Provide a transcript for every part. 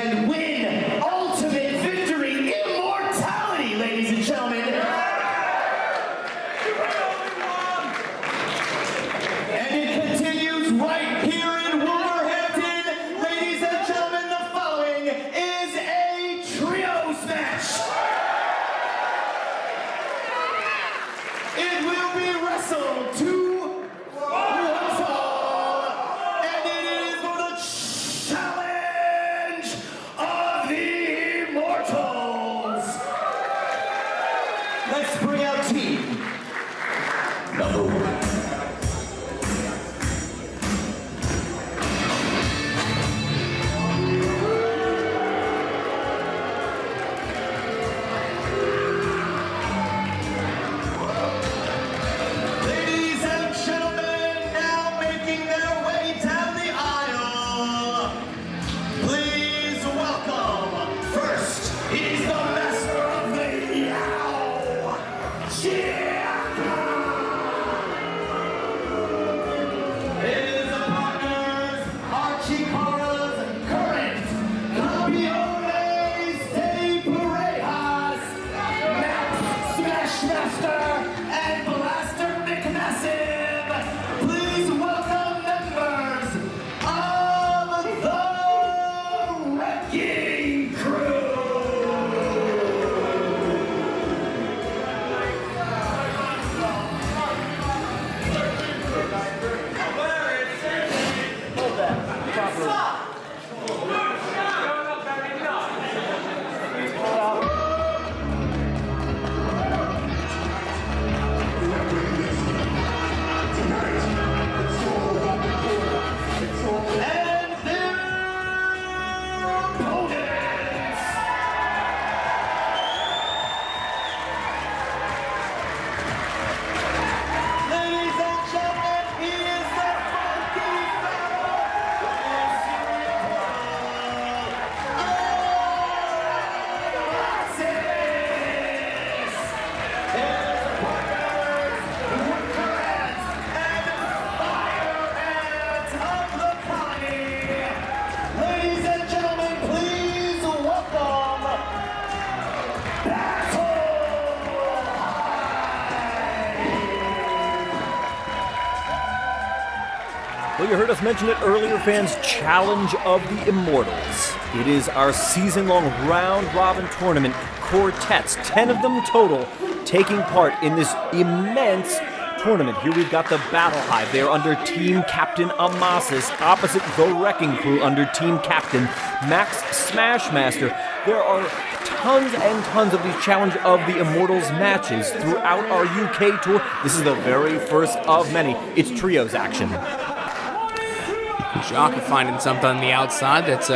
and win ultimate victory, immortality, ladies and gentlemen. And it continues right here in Wolverhampton. Ladies and gentlemen, the following is a trios match. It will be wrestled to one fall, and it is for the challenge of the Immortals. Let's bring out team number 1. Well, you heard us mention it earlier, fans. Challenge of the Immortals. It is our season-long round-robin tournament. Quartets, 10 of them total, taking part in this immense tournament. Here we've got the Battle Hive. They are under Team Captain Amasis, opposite the Wrecking Crew under Team Captain Max Smashmaster. There are tons and tons of these Challenge of the Immortals matches throughout our UK tour. This is the very first of many. It's trios action. Jock finding something on the outside that's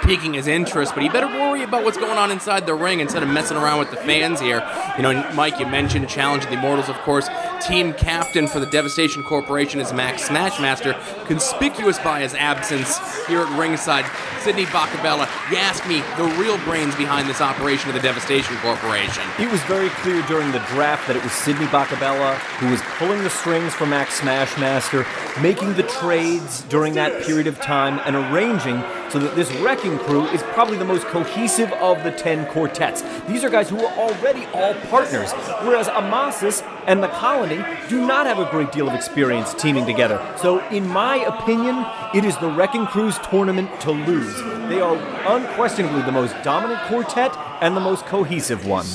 piquing his interest, but he better worry about what's going on inside the ring instead of messing around with the fans here. You know, Mike, you mentioned Challenge of the Immortals, of course. Team captain for the Devastation Corporation is Max Smashmaster, conspicuous by his absence here at ringside. Sidney Bacabella, you ask me, the real brains behind this operation of the Devastation Corporation. It was very clear during the draft that it was Sidney Bacabella who was pulling the strings for Max Smashmaster, making the trades during that period of time, and arranging so that this Wrecking Crew is probably the most cohesive of the 10 quartets. These are guys who are already all partners, whereas Amasis and the Colony do not have a great deal of experience teaming together. So, in my opinion, it is the Wrecking Crew's tournament to lose. They are unquestionably the most dominant quartet and the most cohesive one.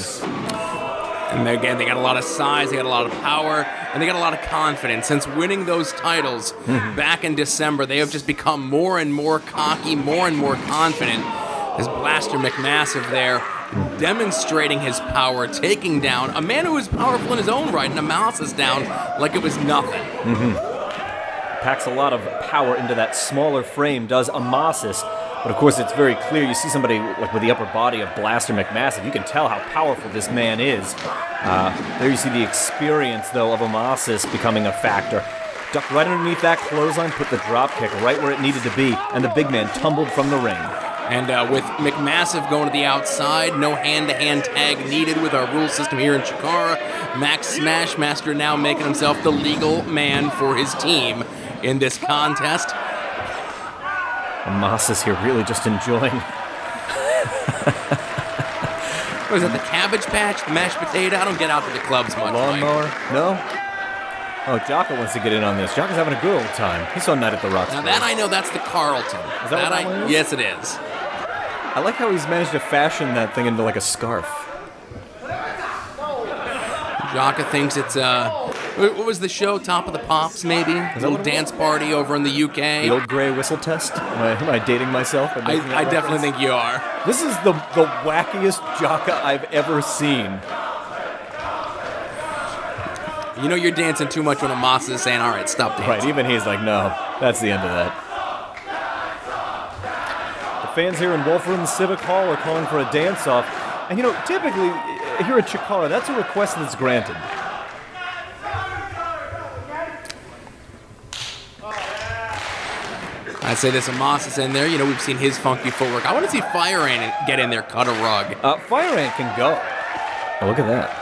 And again, they got a lot of size, they got a lot of power, and they got a lot of confidence. Since winning those titles back in December, they have just become more and more cocky, more and more confident. As Blaster McMassive there, demonstrating his power, taking down a man who is powerful in his own right, and Amasis down like it was nothing. Packs a lot of power into that smaller frame, does Amasis. But of course, it's very clear. You see somebody like with the upper body of Blaster McMassive, you can tell how powerful this man is. There you see the experience, though, of Amasis becoming a factor. Ducked right underneath that clothesline, put the drop kick right where it needed to be, and the big man tumbled from the ring. And with McMassive going to the outside, no hand-to-hand tag needed with our rule system here in Chikara. Max Smashmaster now making himself the legal man for his team in this contest. Amasis here really just enjoying What is that, the Cabbage Patch, the mashed potato? I don't get out to the clubs much. Lawnmower? Mike. No? Oh, Jocka wants to get in on this. Jocka's having a good old time. He saw Night at the Roxbury. Now that I know, that's the Carlton. Is that what that one is? Yes, it is. I like how he's managed to fashion that thing into like a scarf. Jocka thinks it's, what was the show? Top of the Pops, maybe? A little dance party over in the UK. The old gray whistle test? Am I dating myself? I definitely think you are. This is the wackiest Jocka I've ever seen. You know you're dancing too much when Amasa is saying, all right, stop dancing. Right, even he's like, no, that's the end of that. The fans here in Wolverine Civic Hall are calling for a dance-off. And typically, here at Chikara, that's a request that's granted. I'd say this Amos in there. We've seen his funky footwork. I want to see Fire Ant get in there, cut a rug. Fire Ant can go. Oh, look at that.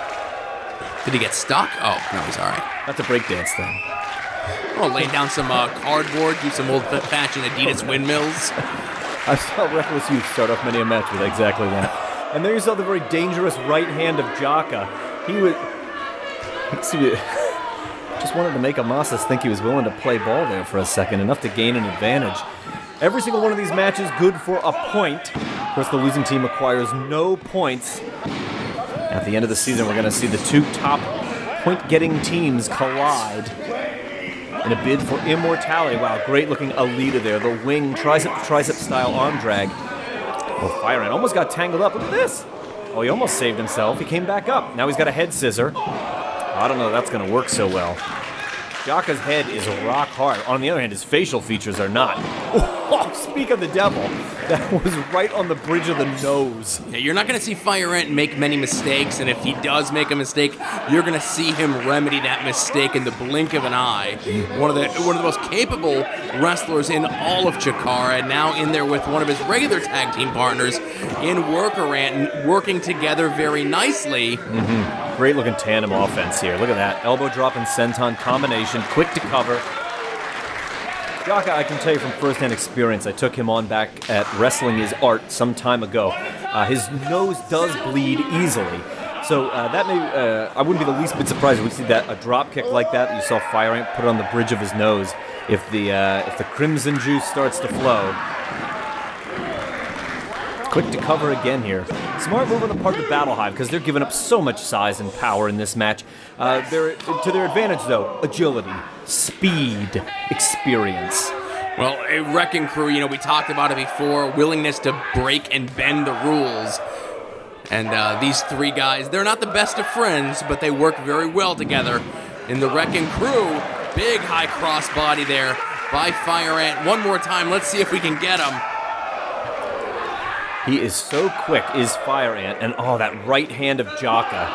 Did he get stuck? Oh, no, he's all right. That's a breakdance thing. Oh, lay down some cardboard, do some old-fashioned Adidas windmills. I saw Reckless Youth start off many a match with exactly that. And there you saw the very dangerous right hand of Jocka. He was... just wanted to make Amasas think he was willing to play ball there for a second, enough to gain an advantage. Every single one of these matches good for a point. Of course, the losing team acquires no points. At the end of the season, we're going to see the two top point-getting teams collide in a bid for immortality. Wow, great-looking Alita there. The wing tricep style arm drag. Oh, Fire Ant almost got tangled up. Look at this. Oh, he almost saved himself. He came back up. Now he's got a head scissor. I don't know if that's going to work so well. Jocka's head is rock hard. On the other hand, his facial features are not. Oh, speak of the devil. That was right on the bridge of the nose. Yeah, you're not going to see Fire Ant make many mistakes, and if he does make a mistake, you're going to see him remedy that mistake in the blink of an eye. One of the most capable wrestlers in all of Chikara, and now in there with one of his regular tag team partners in Worker Ant, working together very nicely. Mm-hmm. Great looking tandem offense here. Look at that. Elbow drop and senton combination. Quick to cover. Jocka, I can tell you from first-hand experience, I took him on back at Wrestling is Art some time ago. His nose does bleed easily. So that may, I wouldn't be the least bit surprised if we see a drop kick like that you saw Fire Ant put on the bridge of his nose. If the crimson juice starts to flow. Quick to cover again here. Smart move on the part of the Battle Hive because they're giving up so much size and power in this match. They're to their advantage, though, agility, speed, experience. Well, a Wrecking Crew, we talked about it before, willingness to break and bend the rules. And these three guys, they're not the best of friends, but they work very well together. In the Wrecking Crew, big high crossbody there by Fire Ant. One more time, let's see if we can get him. He is so quick, is Fire Ant, and that right hand of Jocka.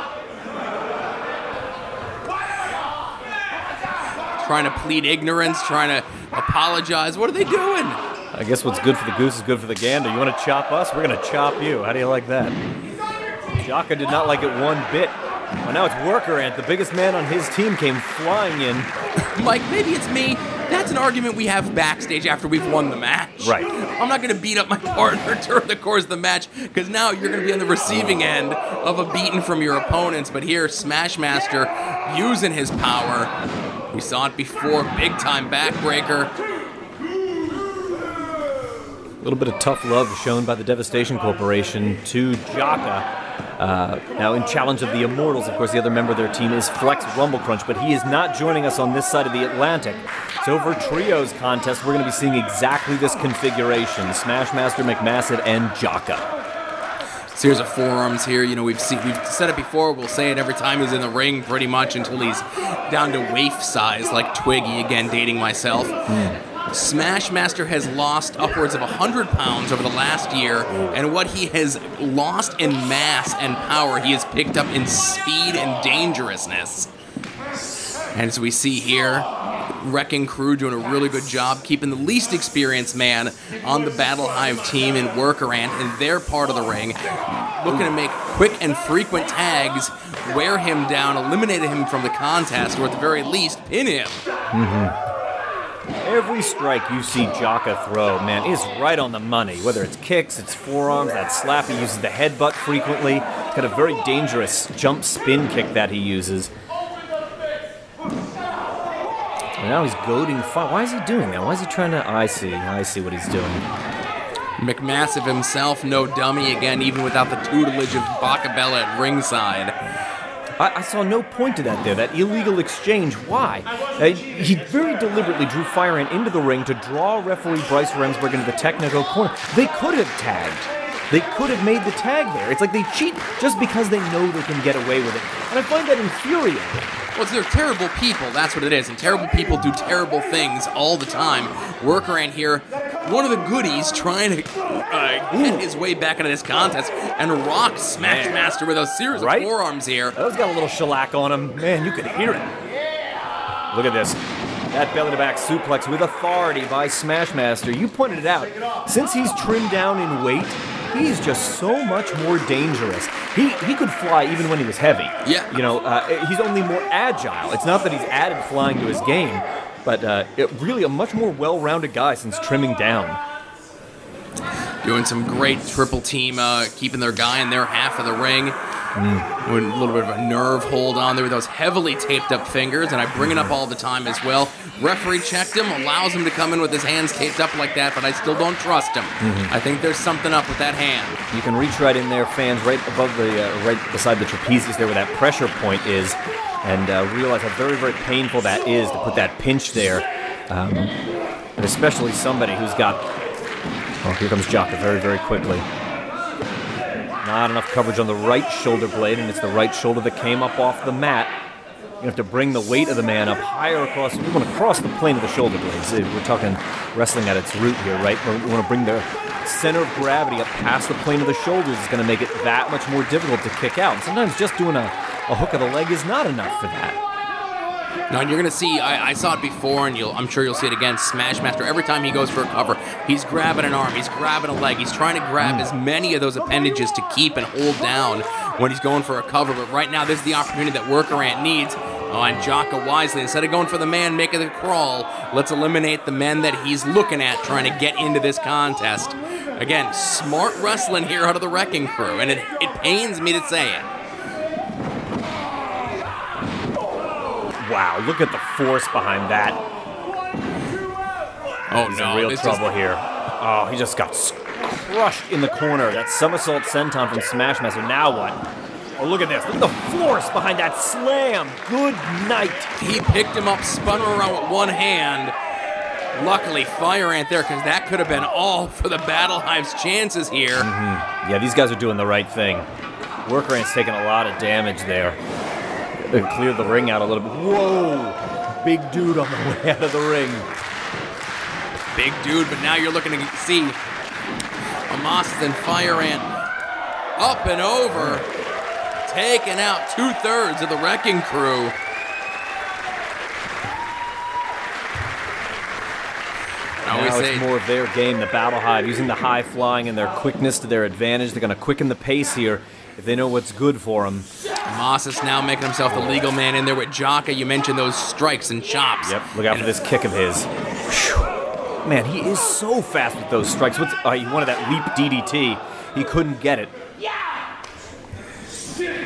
Trying to plead ignorance, trying to apologize. What are they doing? I guess what's good for the goose is good for the gander. You want to chop us? We're going to chop you. How do you like that? Jocka did not like it one bit. Well, now it's Worker Ant. The biggest man on his team came flying in. Mike, maybe it's me. That's an argument we have backstage after we've won the match. Right. I'm not going to beat up my partner during the course of the match because now you're going to be on the receiving end of a beating from your opponents. But here, Smashmaster using his power. We saw it before, big-time backbreaker. A little bit of tough love shown by the Devastation Corporation to Jocka. Now in Challenge of the Immortals, of course, the other member of their team is Flex Rumble Crunch, but he is not joining us on this side of the Atlantic. So for Trios contest, we're going to be seeing exactly this configuration. Smashmaster, McMassive, and Jocka. Series of forearms here. We've said it before. We'll say it every time he's in the ring, pretty much until he's down to waif size, like Twiggy. Again, dating myself. Smashmaster has lost upwards of 100 pounds over the last year, and what he has lost in mass and power, he has picked up in speed and dangerousness. And as we see here, Wrecking Crew doing a really good job keeping the least experienced man on the Battle Hive team in Worker Ant in their part of the ring, looking to make quick and frequent tags, wear him down, eliminate him from the contest, or at the very least, pin him. Mm-hmm. Every strike you see Jaka throw, man, is right on the money. Whether it's kicks, it's forearms, that slap, he uses the headbutt frequently. He's got a very dangerous jump spin kick that he uses. And now he's goading fire. Why is he doing that? Why is he trying to... I see what he's doing. McMassive himself, no dummy again, even without the tutelage of Bacabella at ringside. I saw no point to that there, that illegal exchange. Why? He very deliberately drew Firehand into the ring to draw referee Bryce Remsburg into the technical corner. They could have tagged. They could have made the tag there. It's like they cheat just because they know they can get away with it. And I find that infuriating. Well, they're terrible people, that's what it is. And terrible people do terrible things all the time. Workaround here, one of the goodies trying to get his way back into this contest and rock Smashmaster with a series of forearms here. Those got a little shellac on him. Man, you could hear it. Look at this. That belly-to-back suplex with authority by Smashmaster. You pointed it out. Since he's trimmed down in weight, he's just so much more dangerous. He could fly even when he was heavy. Yeah. You know, he's only more agile. It's not that he's added flying to his game, but really a much more well-rounded guy since trimming down. Doing some great triple team, keeping their guy in their half of the ring. With a little bit of a nerve hold on there with those heavily taped up fingers, and I bring it up all the time as well. Referee checked him, allows him to come in with his hands taped up like that, but I still don't trust him. I think there's something up with that hand. You can reach right in there, fans, right above the, right beside the trapezius there where that pressure point is, and realize how very, very painful that is to put that pinch there. And especially somebody who's got... Oh, here comes Jaka very, very quickly. Not enough coverage on the right shoulder blade, and it's the right shoulder that came up off the mat. You have to bring the weight of the man up higher across. We want to cross the plane of the shoulder blades. We're talking wrestling at its root here, right? We want to bring the center of gravity up past the plane of the shoulders. Is going to make it that much more difficult to kick out. And sometimes just doing a hook of the leg is not enough for that. Now, and you're going to see, I saw it before, and I'm sure you'll see it again, Smashmaster, every time he goes for a cover, he's grabbing an arm, he's grabbing a leg, he's trying to grab as many of those appendages to keep and hold down when he's going for a cover, but right now, this is the opportunity that Workaround needs. Oh, and Jaka wisely, instead of going for the man making the crawl, let's eliminate the men that he's looking at trying to get into this contest. Again, smart wrestling here out of the Wrecking Crew, and it pains me to say it. Wow, look at the force behind that. Oh, He's no. in real trouble here. Oh, he just got crushed in the corner. That somersault senton from Smashmaster. Now what? Oh, look at this. Look at the force behind that slam. Good night. He picked him up, spun him around with one hand. Luckily, Fire Ant there, because that could have been all for the Battle Hive's chances here. Yeah, these guys are doing the right thing. Worker Ant's taking a lot of damage there. They cleared the ring out a little bit. Whoa! Big dude on the way out of the ring. Big dude, but now you're looking to see Amos and Fire Ant up and over, taking out 2/3 of the Wrecking Crew. Now it's more of their game, the Battle Hive, using the high flying and their quickness to their advantage. They're going to quicken the pace here if they know what's good for them. Moss is now making himself the legal man in there with Jaka. You mentioned those strikes and chops. Yep, look out for this kick of his. Whew. Man, he is so fast with those strikes. He wanted that leap DDT. He couldn't get it.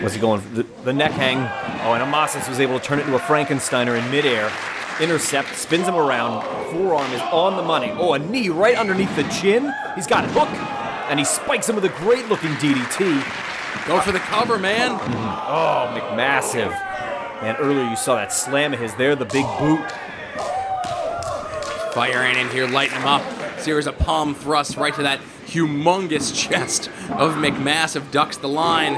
Was he going for the neck hang? Oh, and Amasis was able to turn it into a Frankensteiner in midair. Intercept, spins him around. Forearm is on the money. Oh, a knee right underneath the chin. He's got a hook, and he spikes him with a great-looking DDT. Go for the cover, man. Oh, McMassive. Man, earlier you saw that slam of his there, the big boot. Fire Ant in here, lighting him up. Series of palm thrusts right to that humongous chest of McMassive. Ducks the line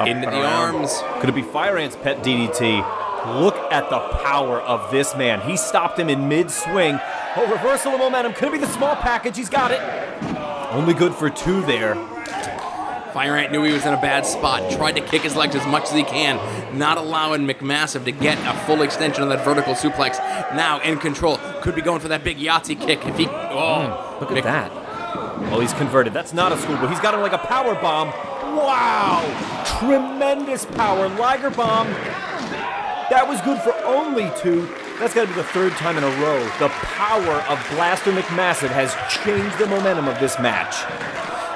into the arms. Could it be Fire Ant's pet DDT? Look at the power of this man. He stopped him in mid-swing. Oh, reversal of momentum. Could it be the small package? He's got it. Only good for 2 there. Fire Ant knew he was in a bad spot, tried to kick his legs as much as he can, not allowing McMassive to get a full extension of that vertical suplex. Now in control, could be going for that big Yahtzee kick if he... Oh, look at that. Oh, he's converted. That's not a schoolboy. He's got him like a power bomb. Wow! Tremendous power. Liger bomb. That was good for only 2. That's got to be the third time in a row. The power of Blaster McMassive has changed the momentum of this match.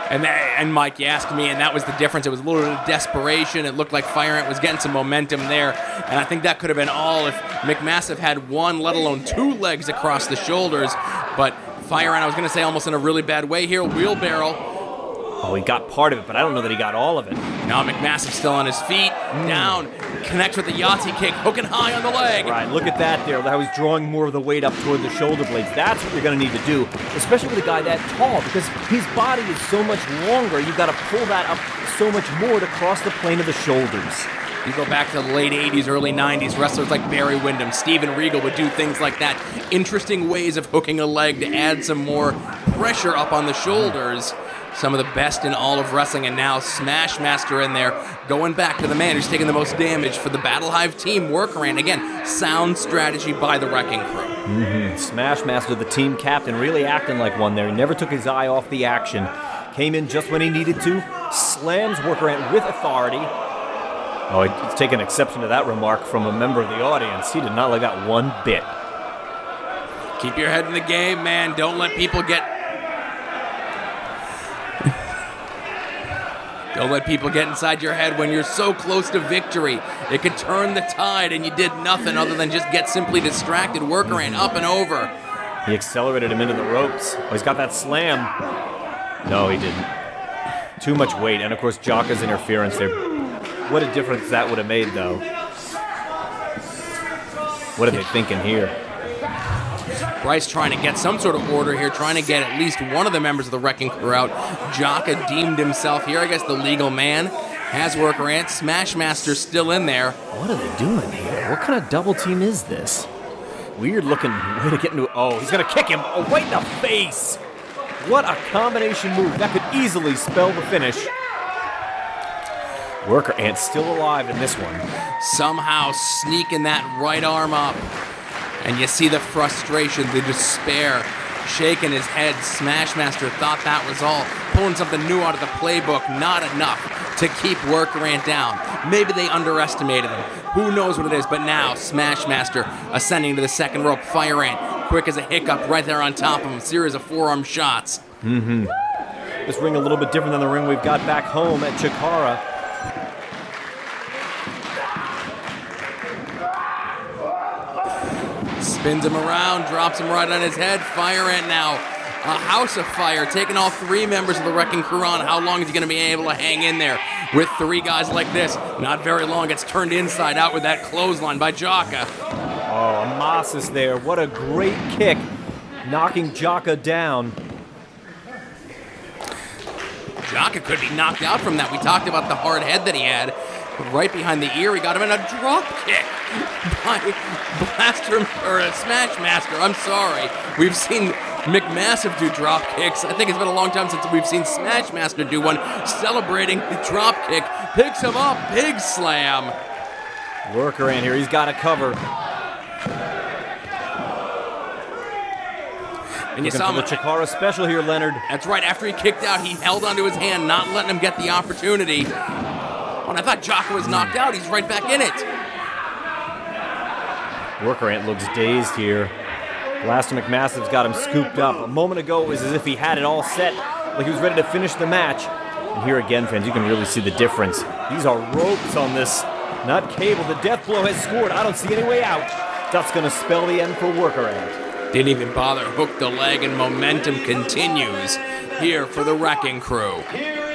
And Mike, you asked me, and that was the difference. It was a little bit of desperation. It looked like Fire Ant was getting some momentum there, and I think that could have been all if McMassive had one, let alone two legs across the shoulders. But Fire Ant, I was going to say almost in a really bad way here, wheelbarrow. Oh, he got part of it, but I don't know that he got all of it. Now McMassive still on his feet, down, connects with the Yahtzee kick, hooking high on the leg. Right, look at that there. How he's drawing more of the weight up toward the shoulder blades. That's what you're going to need to do, especially with a guy that tall, because his body is so much longer. You've got to pull that up so much more to cross the plane of the shoulders. You go back to the late 80s, early 90s, wrestlers like Barry Windham, Steven Regal would do things like that. Interesting ways of hooking a leg to add some more pressure up on the shoulders. Some of the best in all of wrestling, and now Smashmaster in there, going back to the man who's taking the most damage for the Battle Hive team, Workaround. Again, sound strategy by the Wrecking Crew. Smashmaster, the team captain, really acting like one there. He never took his eye off the action. Came in just when he needed to, slams Workaround with authority. Oh, it's taken exception to that remark from a member of the audience. He did not like that one bit. Keep your head in the game, man. Don't let people get... Don't let people get inside your head when you're so close to victory. It could turn the tide, and you did nothing other than just get simply distracted. Workaround up and over. He accelerated him into the ropes. Oh, he's got that slam. No, he didn't. Too much weight, and of course, Jaka's interference there. What a difference that would have made, though. What are they thinking here? Bryce trying to get some sort of order here, trying to get at least one of the members of the Wrecking Crew out. Jaka deemed himself here, I guess the legal man. Has Workaround. Smashmaster still in there. What are they doing here? What kind of double team is this? Weird looking way to get into... Oh, he's going to kick him. Oh, right in the face. What a combination move. That could easily spell the finish. Workaround still alive in this one. Somehow sneaking that right arm up. And you see the frustration, the despair, shaking his head. Smashmaster thought that was all. Pulling something new out of the playbook, not enough to keep Workaround down. Maybe they underestimated him. Who knows what it is, but now Smashmaster ascending to the second rope. Fire Ant, quick as a hiccup, right there on top of him. Series of forearm shots. This ring a little bit different than the ring we've got back home at Chikara. Spins him around, drops him right on his head. Fire Ant now, a house of fire, taking all three members of the Wrecking Crew on. How long is he going to be able to hang in there with three guys like this? Not very long. Gets turned inside out with that clothesline by Jaka. Oh, Amasis there. What a great kick. Knocking Jaka down. Jaka could be knocked out from that. We talked about the hard head that he had. Right behind the ear, he got him in a drop kick by Blaster, or a Smashmaster. I'm sorry. We've seen McMassive do drop kicks. I think it's been a long time since we've seen Smashmaster do one. Celebrating the drop kick. Picks him up. Big slam. Workaround here. He's got a cover. And you Looking saw for him. the Chikara special here, Leonard. That's right. After he kicked out, he held onto his hand, not letting him get the opportunity. Oh, and I thought Jaka was knocked out. He's right back in it. Workaround looks dazed here. Blaster McMassive's got him scooped up. A moment ago, it was as if he had it all set, like he was ready to finish the match. And here again, fans, you can really see the difference. These are ropes on this, not cable. The death blow has scored. I don't see any way out. That's going to spell the end for Workaround. Didn't even bother. Hooked the leg, and momentum continues here for the Wrecking Crew. Here